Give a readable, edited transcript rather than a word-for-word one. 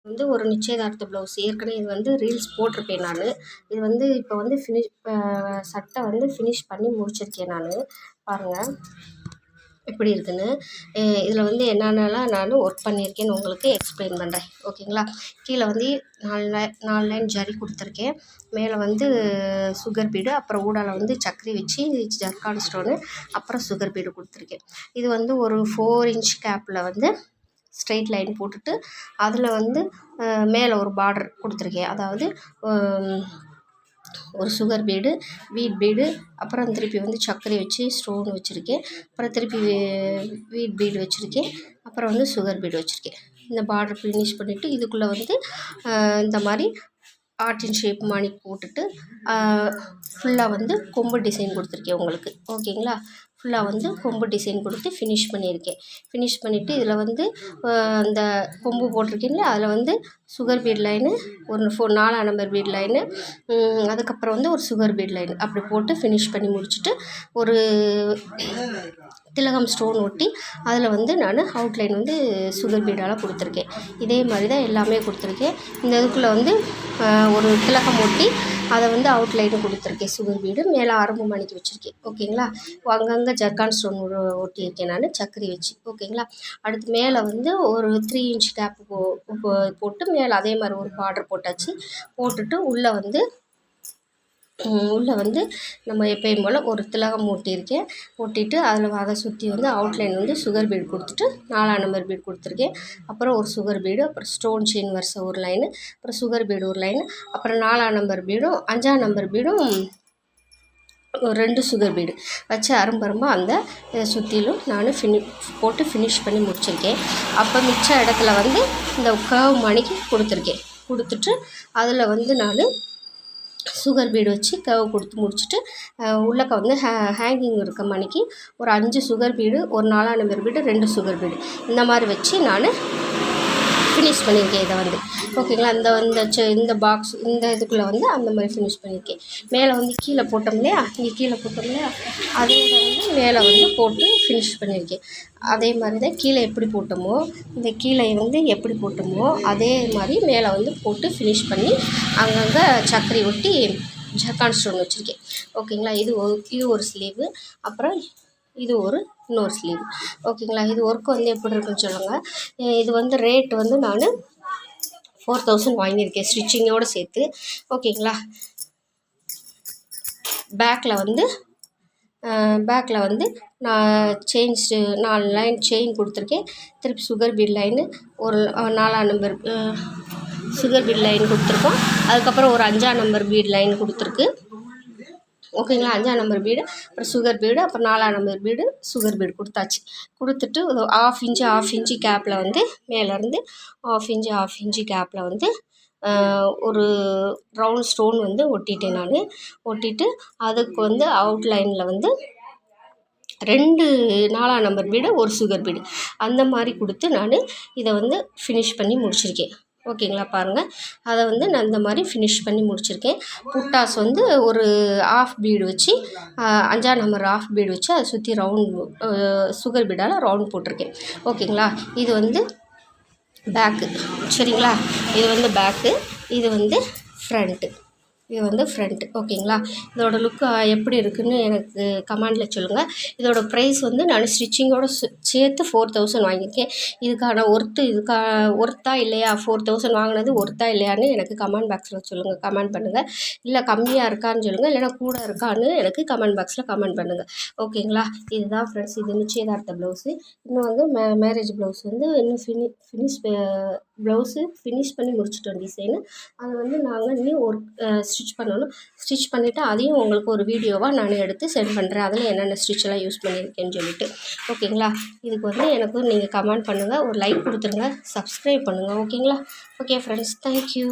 வந்து ஒரு நிச்சயதார்த்த ப்ளவுஸ். ஏற்கனவே இது வந்து ரீல்ஸ் போட்டிருப்பேன் நான். இது வந்து இப்போ வந்து சட்டை வந்து ஃபினிஷ் பண்ணி முடிச்சிருக்கேன் நான். பாருங்கள் எப்படி இருக்குன்னு. இதில் வந்து என்னென்னலாம் நான் ஒர்க் பண்ணியிருக்கேன்னு உங்களுக்கு எக்ஸ்பிளைன் பண்ணுறேன். ஓகேங்களா? கீழே வந்து 4 லைன் ஜரி கொடுத்துருக்கேன். மேலே வந்து சுகர் பீடு, அப்புறம் ஊடால வந்து சக்கரி வச்சு ஜர்கான் ஸ்டோனு, அப்புறம் சுகர் பீடு கொடுத்துருக்கேன். இது வந்து ஒரு 4 இன்ச் கேப்பில் வந்து ஸ்ட்ரெயிட் லைன் போட்டுட்டு அதில் வந்து மேலே ஒரு பார்டர் கொடுத்துருக்கேன். அதாவது ஒரு சுகர் பீடு, வீட் பீடு, அப்புறம் திருப்பி வந்து சர்க்கரை வச்சு ஸ்டோன் வச்சுருக்கேன். அப்புறம் திருப்பி வீட் பீடு வச்சுருக்கேன். அப்புறம் வந்து சுகர் பீடு வச்சுருக்கேன். இந்த பார்டர் ஃபினிஷ் பண்ணிவிட்டு இதுக்குள்ளே வந்து இந்த மாதிரி ஆர்டின் ஷேப் மாதிரி போட்டுட்டு ஃபுல்லாக வந்து கொம்பு டிசைன் கொடுத்துருக்கேன் உங்களுக்கு. ஓகேங்களா? ஃபுல்லாக வந்து கொம்பு டிசைன் கொடுத்து ஃபினிஷ் பண்ணியிருக்கேன். ஃபினிஷ் பண்ணிவிட்டு இதில் வந்து அந்த கொம்பு போட்டிருக்கீங்களா, அதில் வந்து சுகர் பீட் லைனு, ஒரு 4 நம்பர் பீட் லைனு, அதுக்கப்புறம் வந்து ஒரு சுகர் பீட் லைனு அப்படி போட்டு ஃபினிஷ் பண்ணி முடிச்சுட்டு ஒரு திலகம் ஸ்டோன் ஒட்டி அதில் வந்து நான் அவுட்லைன் வந்து சுகர் பீடால் கொடுத்துருக்கேன். இதே மாதிரி தான் எல்லாமே கொடுத்துருக்கேன். இந்த இதுக்குள்ளே வந்து ஒரு திலகம் ஒட்டி அதை வந்து அவுட்லைனு கொடுத்துருக்கேன். சுகர் பீடு மேலே ஆரம்பு மணிக்கு வச்சுருக்கேன். ஓகேங்களா? அங்கங்கே ஜர்கான் ஸ்டோன் ஒட்டியிருக்கேன் நான் சக்கரி வச்சு. ஓகேங்களா? அடுத்து மேலே வந்து ஒரு 3 இன்ச் கேப்பு போட்டு மேலே அதே மாதிரி ஒரு பார்டர் போட்டாச்சு. போட்டுட்டு உள்ளே வந்து நம்ம எப்பயும் போல் ஒரு திலகம் ஒட்டியிருக்கேன். ஒட்டிட்டு அதை சுற்றி வந்து அவுட்லைன் வந்து சுகர் பீடு கொடுத்துட்டு 4 நம்பர் பீடு கொடுத்துருக்கேன். அப்புறம் ஒரு சுகர் பீடு, அப்புறம் ஸ்டோன் செயின் வரிசை ஒரு லைனு, அப்புறம் சுகர் பீடு ஒரு லைனு, அப்புறம் 4 நம்பர் பீடும் 5 நம்பர் பீடும் 2 சுகர் பீடு வச்சு அரும்பரும்பாக அந்த சுற்றிலும் நான் போட்டு ஃபினிஷ் பண்ணி முடிச்சிருக்கேன். அப்போ மிச்ச இடத்துல வந்து இந்த கர்வ் மணிக்கு கொடுத்துருக்கேன். கொடுத்துட்டு அதில் வந்து நான் சுகர் பீடு வச்சு கர்வ் கொடுத்து முடிச்சுட்டு உள்ளக்க வந்து ஹேங்கிங் இருக்க மணிக்கு ஒரு 5 சுகர் பீடு, ஒரு 4 நம்பர் பீடு, 2 சுகர் பீடு இந்த மாதிரி வச்சு நான் ஃபினிஷ் பண்ணியிருக்கேன். இதை வந்து ஓகேங்களா? இந்த பாக்ஸ் இந்த இதுக்குள்ளே வந்து அந்த மாதிரி ஃபினிஷ் பண்ணியிருக்கேன். மேலே வந்து கீழே போட்டோம் இல்லையா, இங்கே கீழே போட்டோம் இல்லையா, அதே வந்து மேலே வந்து போட்டு ஃபினிஷ் பண்ணியிருக்கேன். அதே மாதிரி தான் கீழே எப்படி போட்டோமோ, இந்த கீழே வந்து எப்படி போட்டோமோ அதே மாதிரி மேலே வந்து போட்டு ஃபினிஷ் பண்ணி அங்கங்கே சக்கரை ஒட்டி ஜர்கான் ஸ்டோன் வச்சுருக்கேன். ஓகேங்களா? இது ஒரு ஸ்லீவு, அப்புறம் இது இன்னொரு ஸ்லீவ். ஓகேங்களா? இது ஒர்க் வந்து எப்படி இருக்குன்னு சொல்லுங்கள். இது வந்து ரேட் வந்து நான் 4000 வாங்கியிருக்கேன் ஸ்டிச்சிங்கோடு சேர்த்து. ஓகேங்களா? பேக்கில் வந்து நான் 4 லைன் செயின் கொடுத்துருக்கேன். திருப்பி சுகர் பீட் லைனு ஒரு 4 நம்பர் சுகர் பீட் லைன் கொடுத்துருக்கோம். அதுக்கப்புறம் ஒரு 5 நம்பர் பீட் லைன் கொடுத்துருக்கு. ஓகேங்களா? 5 நம்பர் பீடு, அப்புறம் சுகர் பீடு, அப்புறம் 4 நம்பர் பீடு, சுகர் பீடு கொடுத்தாச்சு. கொடுத்துட்டு ஒரு 1/2 இன்ச்சு கேப்பில் வந்து மேலேருந்து 1/2 இன்ச்சு கேப்பில் வந்து ஒரு ரவுண்ட் ஸ்டோன் வந்து ஒட்டிட்டேன் நான். ஒட்டிட்டு அதுக்கு வந்து அவுட்லைனில் வந்து 2 4 நம்பர் பீடு, ஒரு சுகர் பீடு அந்த மாதிரி கொடுத்து நான் இதை வந்து ஃபினிஷ் பண்ணி முடிச்சிருக்கேன். ஓகேங்களா? பாருங்கள், அதை வந்து நான் இந்த மாதிரி ஃபினிஷ் பண்ணி முடிச்சிருக்கேன். புட்டாஸ் வந்து ஒரு 1/2 பீடு வச்சு 5 நம்பர் 1/2 பீடு வச்சு அதை சுற்றி ரவுண்ட் சுகர் பீடால் ரவுண்ட் போட்டிருக்கேன். ஓகேங்களா? இது வந்து பேக்கு. சரிங்களா? இது வந்து பேக்கு, இது வந்து ஃப்ரண்ட்டு. ஓகேங்களா? இதோட லுக்கு எப்படி இருக்குதுன்னு எனக்கு கமெண்டில் சொல்லுங்கள். இதோட ப்ரைஸ் வந்து நான் ஸ்டிச்சிங்கோடு சேர்த்து 4000 வாங்கியிருக்கேன். இதுக்கான ஒர்த்தா இல்லையா, 4000 வாங்கினது ஒர்த்தா இல்லையான்னு எனக்கு கமெண்ட் பாக்ஸில் சொல்லுங்கள். கமெண்ட் பண்ணுங்கள். இல்லை கம்மியாக இருக்கான்னு சொல்லுங்கள், இல்லைனா கூட இருக்கான்னு எனக்கு கமெண்ட் பாக்ஸில் கமெண்ட் பண்ணுங்கள். ஓகேங்களா? இதுதான் ஃப்ரெண்ட்ஸ், இது நிச்சயதார்த்த ப்ளவுஸு. இன்னும் வந்து மேரேஜ் ப்ளவுஸ் வந்து இன்னும் ப்ளவுஸு ஃபினிஷ் பண்ணி முடிச்சிட்டோம் டிசைனு. அதை வந்து நாங்கள் இன்னும் ஸ்டிச் பண்ணிவிட்டு அதையும் உங்களுக்கு ஒரு வீடியோவாக நான் எடுத்து சென்ட் பண்ணுறேன். அதில் என்னென்ன ஸ்டிச்செல்லாம் யூஸ் பண்ணியிருக்கேன்னு சொல்லிட்டு. ஓகேங்களா? இதுக்கு வந்து எனக்கு நீங்கள் கமெண்ட் பண்ணுங்கள், ஒரு லைக் கொடுத்துருங்க, சப்ஸ்கிரைப் பண்ணுங்கள். ஓகேங்களா? Okay friends, thank you.